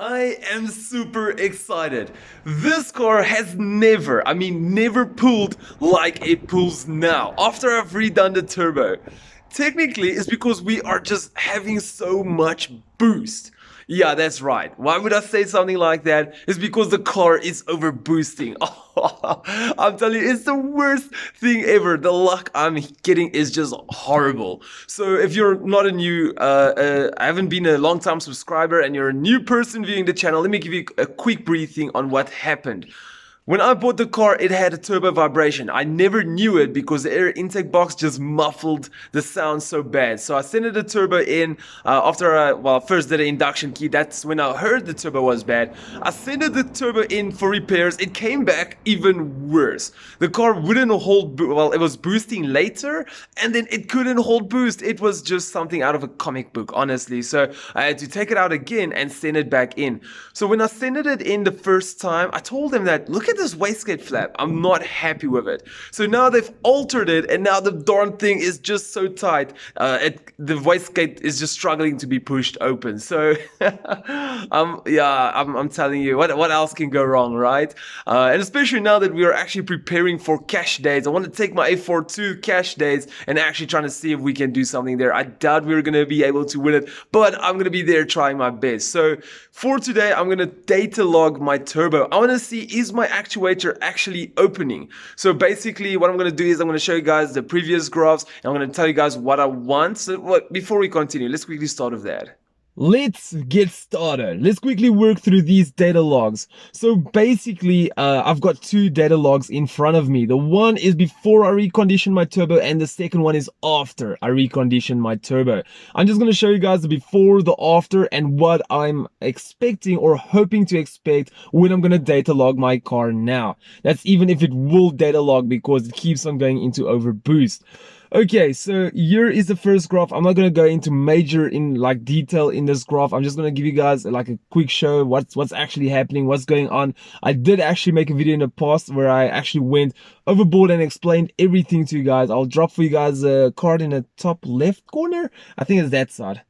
I am super excited. This car has never pulled like it pulls now after I've redone the turbo. Technically, it's because we are just having so much boost. Yeah, that's right. Why would I say something like that? It's because the car is overboosting. I'm telling you, it's the worst thing ever. The luck I'm getting is just horrible. So if you're not I haven't been a long time subscriber and you're a new person viewing the channel, let me give you a quick briefing on what happened. When I bought the car, it had a turbo vibration. I never knew it because the air intake box just muffled the sound so bad. So I sent the turbo in after I first did an induction key. That's when I heard the turbo was bad. I sent the turbo in for repairs. It came back even worse. The car wouldn't hold, it was boosting later and then it couldn't hold boost. It was just something out of a comic book, honestly. So I had to take it out again and send it back in. So when I sent it in the first time, I told them that, look at this wastegate flap. I'm not happy with it. So now they've altered it and now the darn thing is just so tight. The wastegate is just struggling to be pushed open. So I'm telling you, what else can go wrong, right? And especially now that we are actually preparing for cash days. I want to take my A42 cash days and actually trying to see if we can do something there. I doubt we're going to be able to win it, but I'm going to be there trying my best. So for today, I'm going to data log my turbo. I want to see, is my actuator actually opening? So basically what I'm going to do is I'm going to show you guys the previous graphs and I'm going to tell you guys what I want. So before we continue, let's quickly start with that. Let's get started. Let's quickly work through these data logs. So basically, I've got two data logs in front of me. The one is before I reconditioned my turbo and the second one is after I reconditioned my turbo. I'm just going to show you guys the before, the after, and what I'm expecting or hoping to expect when I'm going to data log my car now. That's even if it will data log because it keeps on going into overboost. Okay, so here is the first graph. I'm not going to go into major detail in this graph. I'm just going to give you guys like a quick show what's actually happening, what's going on. I did actually make a video in the past where I actually went overboard and explained everything to you guys. I'll drop for you guys a card in the top left corner. I think it's that side.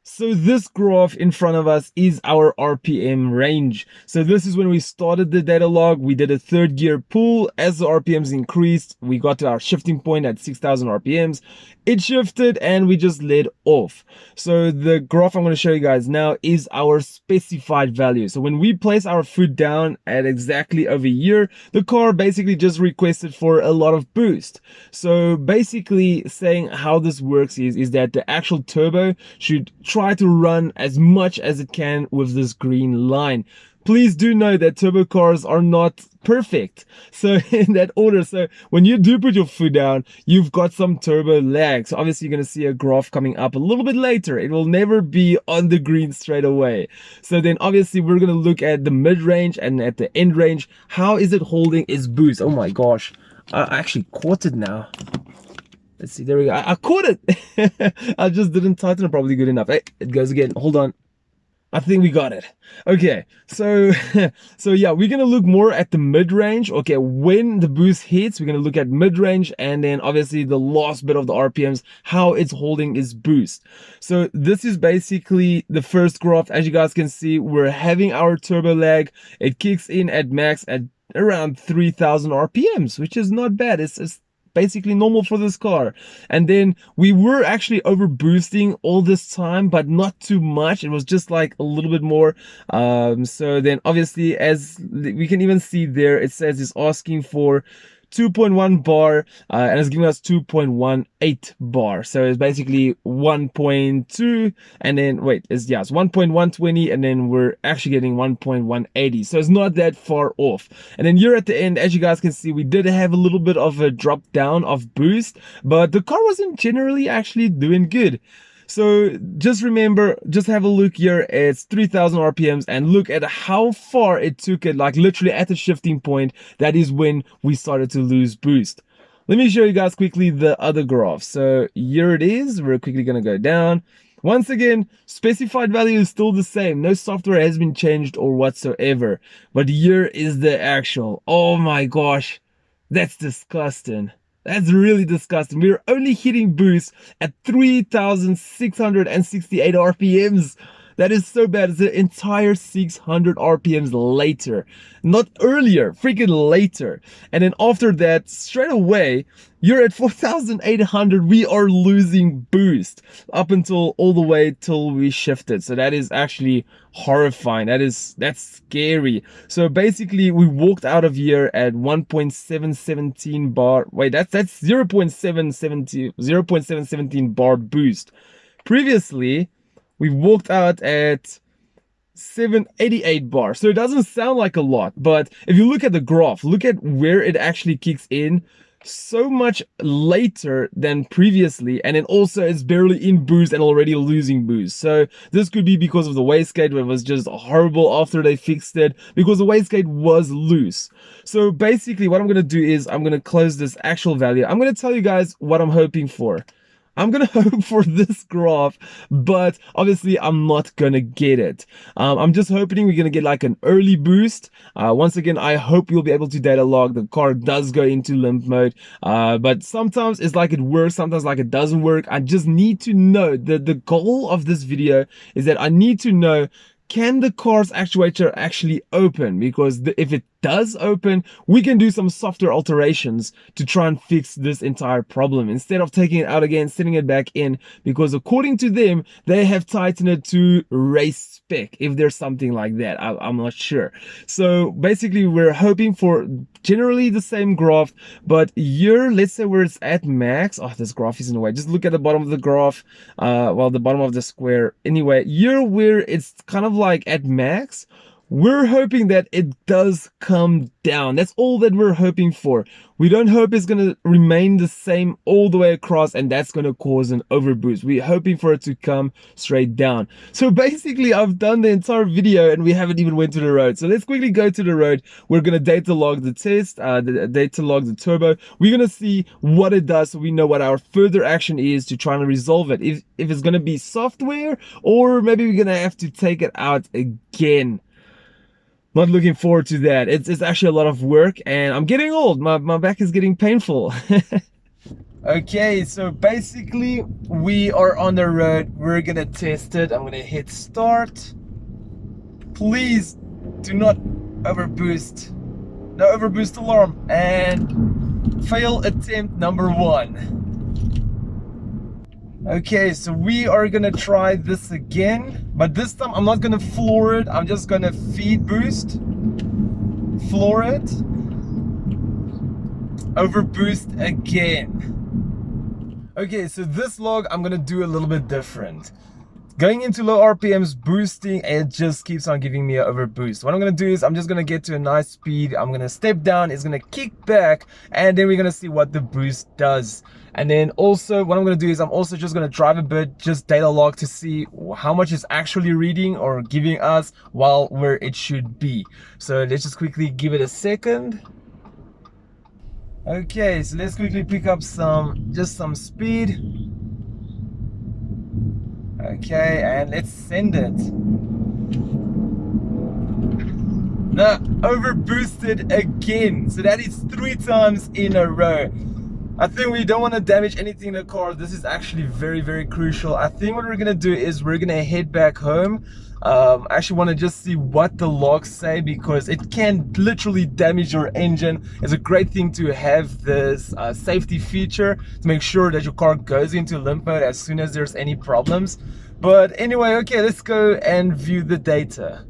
So this graph in front of us is our RPM range. So this is when we started the data log. We did a third gear pull. As the RPMs increased, we got to our shifting point at 6,000 RPMs. It shifted and we just led off. So the graph I'm going to show you guys now is our specified value. So when we place our foot down at exactly over here, the car basically just requested for a lot of boost. So basically saying how this works is that the actual turbo should try to run as much as it can with this green line. Please do know that turbo cars are not perfect. So in that order, so when you do put your foot down, you've got some turbo lag. So obviously you're going to see a graph coming up a little bit later. It will never be on the green straight away. So then obviously we're going to look at the mid range and at the end range. How is it holding its boost? Oh my gosh, I actually caught it now. Let's see, there we go. I caught it. I just didn't tighten it probably good enough. Hey, it goes again. Hold on. I think we got it. Okay, so yeah, we're gonna look more at the mid-range. Okay, when the boost hits, we're gonna look at mid-range and then obviously the last bit of the RPMs, how it's holding its boost. So this is basically the first graph. As you guys can see, we're having our turbo lag. It kicks in at max at around 3,000 RPMs, which is not bad. It's basically normal for this car. And then we were actually over boosting all this time, but not too much. It was just like a little bit more. So then obviously, as we can even see there, it says it's asking for 2.1 bar and it's giving us 2.18 bar. So it's basically 1.2 and then it's 1.120 and then we're actually getting 1.180. So it's not that far off. And then here at the end, as you guys can see, we did have a little bit of a drop down of boost, but the car wasn't generally actually doing good. So just remember, just have a look here. It's 3,000 RPMs and look at how far it took it, like literally at the shifting point. That is when we started to lose boost. Let me show you guys quickly the other graph. So here it is. We're quickly going to go down. Once again, specified value is still the same. No software has been changed or whatsoever. But here is the actual. Oh my gosh, that's disgusting. That's really disgusting. We're only hitting boost at 3,668 RPMs. That is so bad. It's the entire 600 RPMs later, not earlier, freaking later. And then after that, straight away, you're at 4,800. We are losing boost up until all the way till we shifted. So that is actually horrifying. That's scary. So basically, we walked out of here at 1.717 bar. Wait, that's 0.717 bar boost. Previously, we walked out at 788 bar. So it doesn't sound like a lot, but if you look at the graph, look at where it actually kicks in, so much later than previously, and then also it's barely in boost and already losing boost. So this could be because of the wastegate, where it was just horrible after they fixed it, because the wastegate was loose. So basically what I'm gonna do is I'm gonna close this actual value. I'm gonna tell you guys what I'm hoping for. I'm gonna hope for this graph, but obviously I'm not gonna get it. I'm just hoping we're gonna get like an early boost. Once again, I hope you'll be able to data log. The car does go into limp mode, but sometimes it's like it works, sometimes like it doesn't work. I just need to know that the goal of this video is that I need to know, can the car's actuator actually open? Because if it does open, we can do some software alterations to try and fix this entire problem instead of taking it out again, sending it back in, because according to them, they have tightened it to race spec, if there's something like that. I'm not sure. So basically, we're hoping for generally the same graph, but here, let's say where it's at max. Oh, this graph is in the way. Just look at the bottom of the graph, well, the bottom of the square. Anyway, here where it's kind of like at max, we're hoping that it does come down. That's all that we're hoping for. We don't hope it's going to remain the same all the way across, and that's going to cause an overboost. We're hoping for it to come straight down. So basically, I've done the entire video and we haven't even went to the road. So let's quickly go to the road. We're going to data log the test, data log the turbo. We're going to see what it does so we know what our further action is to try and resolve it. If it's going to be software, or maybe we're going to have to take it out again. Not looking forward to that. It's actually a lot of work, and I'm getting old. My back is getting painful. Okay, so basically we are on the road. We're gonna test it. I'm gonna hit start. Please do not overboost. No overboost alarm. And fail attempt number 1. Okay, so we are gonna try this again, but this time I'm not gonna floor it. I'm just gonna feed boost, floor it, overboost again. Okay, so this log I'm gonna do a little bit different. Going into low RPMs, boosting, it just keeps on giving me an overboost. What I'm gonna do is I'm just gonna get to a nice speed. I'm gonna step down, it's gonna kick back, and then we're gonna see what the boost does. And then also what I'm gonna do is I'm also just gonna drive a bit, just data log to see how much it's actually reading or giving us while where it should be. So let's just quickly give it a second. Okay, so let's quickly pick up just some speed. Okay, and let's send it. Now, overboosted again. So that is 3 times in a row. I think we don't want to damage anything in the car. This is actually very, very crucial. I think what we're going to do is we're going to head back home. I actually want to just see what the logs say, because it can literally damage your engine. It's a great thing to have this safety feature to make sure that your car goes into limp mode as soon as there's any problems. But anyway, okay, let's go and view the data.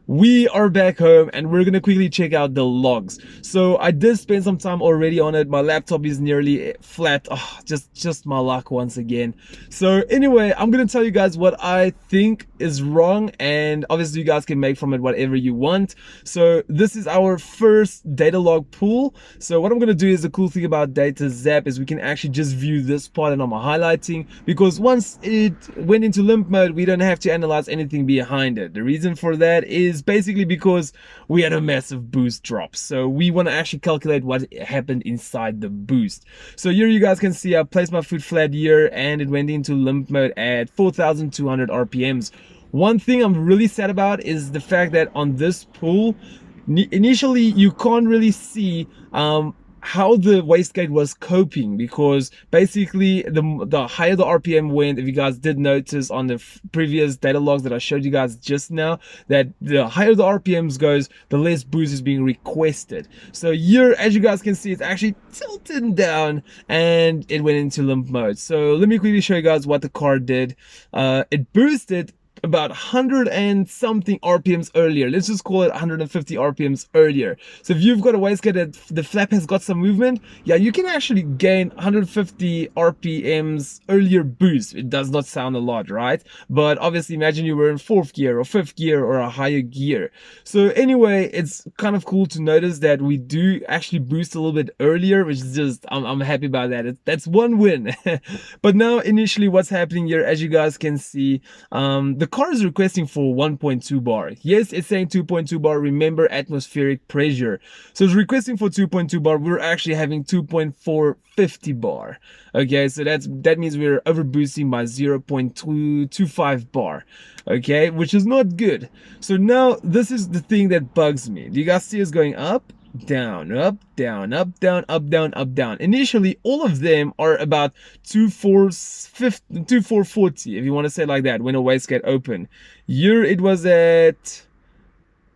We are back home and we're gonna quickly check out the logs. So I did spend some time already on it. My laptop is nearly flat. Oh, just my luck once again. So anyway, I'm gonna tell you guys what I think is wrong, and obviously you guys can make from it whatever you want. So this is our first data log pool. So what I'm gonna do is, the cool thing about data zap is we can actually just view this part and I'm highlighting, because once it went into limp mode, we don't have to analyze anything behind it. The reason for that is basically because we had a massive boost drop, so we want to actually calculate what happened inside the boost. So here you guys can see I placed my foot flat here and it went into limp mode at 4,200 RPMs. One thing I'm really sad about is the fact that on this pool initially you can't really see how the wastegate was coping, because basically the higher the RPM went, if you guys did notice on the previous data logs that I showed you guys just now, that the higher the RPMs goes, the less boost is being requested. So here, as you guys can see, it's actually tilted down and it went into limp mode. So let me quickly show you guys what the car did. It boosted about 100 and something RPMs earlier. Let's just call it 150 RPMs earlier. So if you've got a wastegate that the flap has got some movement, yeah, you can actually gain 150 RPMs earlier boost. It does not sound a lot, right? But obviously imagine you were in 4th gear or 5th gear or a higher gear. So anyway, it's kind of cool to notice that we do actually boost a little bit earlier, which is just, I'm happy about that. That's one win. But now initially what's happening here, as you guys can see, the car is requesting for 1.2 bar. Yes, it's saying 2.2 bar. Remember atmospheric pressure. So it's requesting for 2.2 bar. We're actually having 2.450 bar. Okay, so that means we're overboosting by 0.225 bar. Okay, which is not good. So now this is the thing that bugs me. Do you guys see us going up? Down, up, down, up, down, up, down, up, down. Initially, all of them are about 2440, if you want to say it like that, when a wastegate open. Here it was at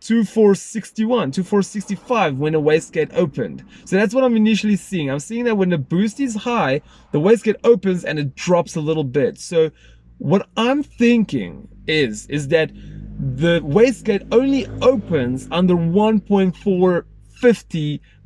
2461, 2465 when a wastegate opened. So that's what I'm initially seeing. I'm seeing that when the boost is high, the wastegate opens and it drops a little bit. So what I'm thinking is that the wastegate only opens under 1.450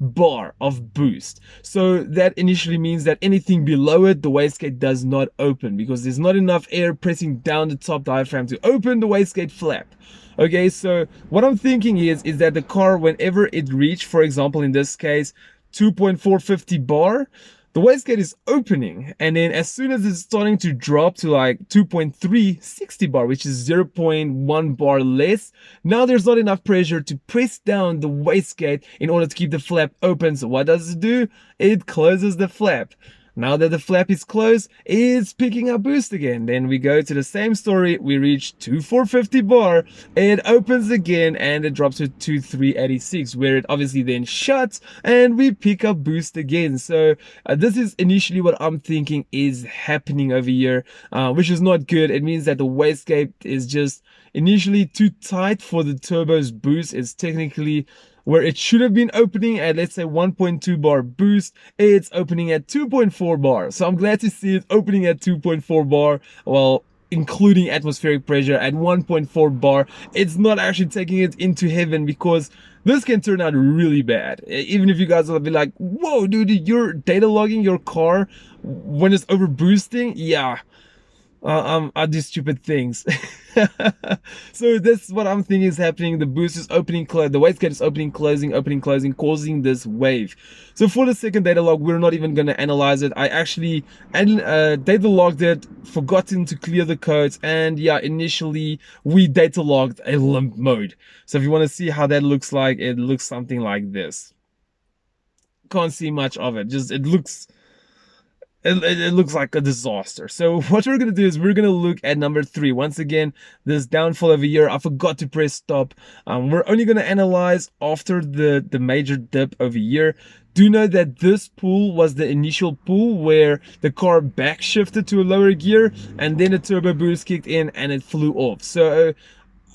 bar of boost. So that initially means that anything below it, the wastegate does not open, because there's not enough air pressing down the top diaphragm to open the wastegate flap. Okay, so what I'm thinking is that the car, whenever it reached, for example in this case, 2.450 bar, the wastegate is opening, and then as soon as it's starting to drop to like 2.360 bar, which is 0.1 bar less, now there's not enough pressure to press down the wastegate in order to keep the flap open. So what does it do? It closes the flap. Now that the flap is closed, it's picking up boost again. Then we go to the same story. We reach 2450 bar. It opens again and it drops to 2386, where it obviously then shuts and we pick up boost again. So this is initially what I'm thinking is happening over here, which is not good. It means that the wastegate is just initially too tight for the turbo's boost. It's technically where it should have been opening at, let's say, 1.2 bar boost, it's opening at 2.4 bar. So I'm glad to see it opening at 2.4 bar, well, including atmospheric pressure at 1.4 bar. It's not actually taking it into heaven, because this can turn out really bad. Even if you guys will be like, whoa, dude, you're data logging your car when it's over boosting? Yeah. I do stupid things. So that's what I'm thinking is happening. The boost is opening, the wastegate is opening, closing, causing this wave. So for the second data log, we're not even going to analyze it. I actually data logged it, forgotten to clear the codes, and yeah, initially we data logged a limp mode. So if you want to see how that looks like, it looks something like this. Can't see much of it, just it looks like a disaster. So what we're going to do is we're going to look at number 3. Once again, this downfall over here, I forgot to press stop. We're only going to analyze after the major dip over here. Do note that this pull was the initial pull where the car back shifted to a lower gear and then a turbo boost kicked in and it flew off. So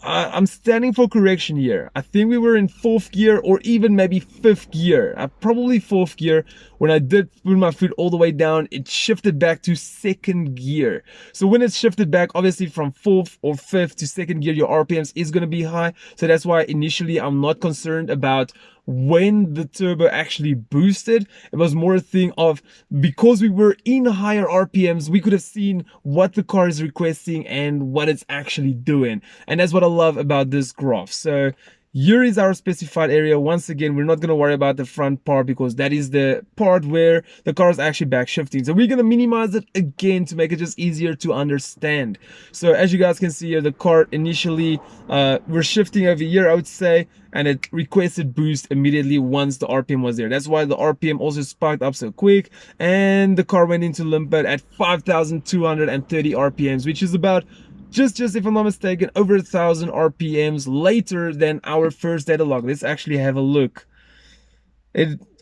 I'm standing for correction here. I think we were in 4th gear or even maybe 5th gear. Probably 4th gear. When I did put my foot all the way down, it shifted back to 2nd gear. So when it's shifted back, obviously from 4th or 5th to 2nd gear, your RPMs is going to be high. So that's why initially I'm not concerned about when the turbo actually boosted. It was more a thing of, because we were in higher RPMs, we could have seen what the car is requesting and what it's actually doing. And that's what I love about this graph. So here is our specified area. Once again, we're not going to worry about the front part, because that is the part where the car is actually back shifting. So we're going to minimize it again to make it just easier to understand. So as you guys can see here, the car initially, we're shifting over here, I would say, and it requested boost immediately once the RPM was there. That's why the RPM also spiked up so quick, and the car went into limp mode at 5,230 RPMs, which is about just if I'm not mistaken, over 1,000 RPMs later than our first data log. Let's actually have a look.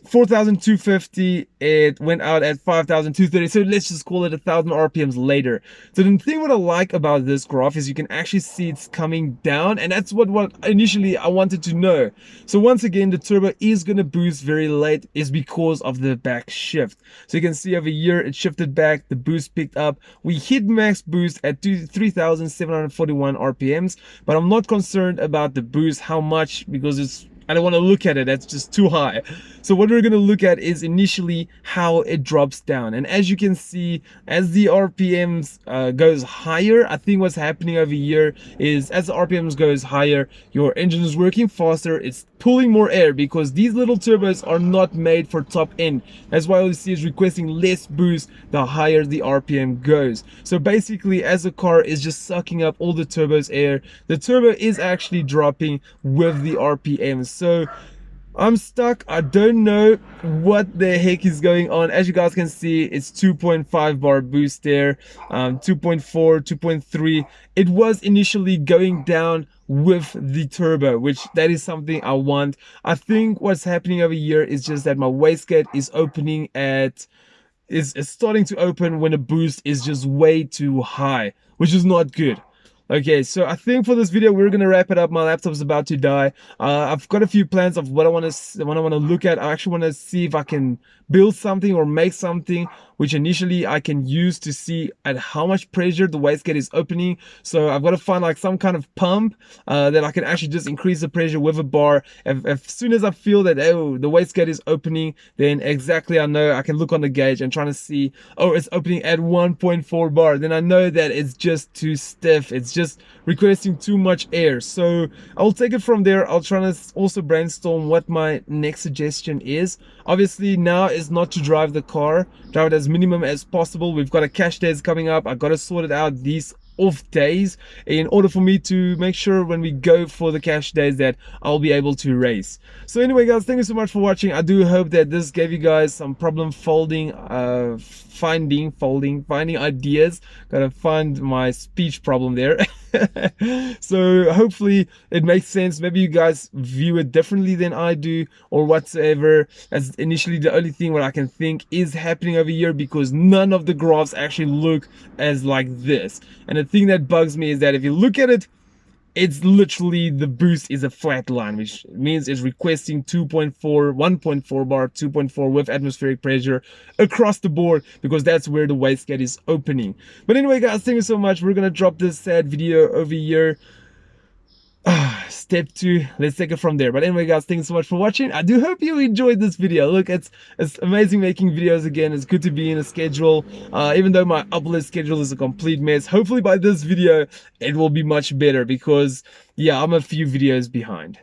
4,250, it went out at 5,230, so let's just call it 1,000 RPMs later. So the thing what I like about this graph is you can actually see it's coming down, and that's what initially I wanted to know. So once again, the turbo is going to boost very late is because of the back shift. So you can see over here it shifted back, the boost picked up, we hit max boost at 3,741 RPMs, but I'm not concerned about the boost, how much, because I don't want to look at it, that's just too high. So what we're going to look at is initially how it drops down. And as you can see, as the RPMs goes higher, I think what's happening over here is as the RPMs goes higher, your engine is working faster, it's pulling more air because these little turbos are not made for top end. That's why all you see is requesting less boost the higher the RPM goes. So basically, as the car is just sucking up all the turbo's air, the turbo is actually dropping with the RPMs. So I'm stuck. I don't know what the heck is going on. As you guys can see, it's 2.5 bar boost there, 2.4, 2.3. It was initially going down with the turbo, which that is something I want. I think what's happening over here is just that my wastegate is opening at is starting to open when a boost is just way too high, which is not good. Okay, so I think for this video we're gonna wrap it up. My laptop's about to die. I've got a few plans of what I want to look at. I actually want to see if I can build something or make something which initially I can use to see at how much pressure the wastegate is opening. So I've got to find like some kind of pump that I can actually just increase the pressure with a bar. As soon as I feel that, oh, the wastegate is opening, then exactly I know I can look on the gauge and trying to see, oh, it's opening at 1.4 bar. Then I know that it's just too stiff. It's just requesting too much air. So I'll take it from there. I'll try to also brainstorm what my next suggestion is. Obviously now is not to drive the car, drive it as minimum as possible. We've got a cash days coming up. I got to sort it out these off days in order for me to make sure when we go for the cash days that I'll be able to race. So anyway guys, thank you so much for watching. I do hope that this gave you guys some problem finding ideas. Gotta find my speech problem there. So hopefully it makes sense. Maybe you guys view it differently than I do or whatsoever. As initially the only thing what I can think is happening over here, because none of the graphs actually look as like this. And the thing that bugs me is that if you look at it, it's literally the boost is a flat line, which means it's requesting 2.4, 1.4 bar, 2.4 with atmospheric pressure across the board, because that's where the wastegate is opening. But anyway guys, thank you so much. We're gonna drop this sad video over here. Step 2, let's take it from there. But anyway guys, thanks so much for watching. I do hope you enjoyed this video. Look, it's amazing making videos again. It's good to be in a schedule, even though my upload schedule is a complete mess. Hopefully by this video it will be much better, because yeah, I'm a few videos behind.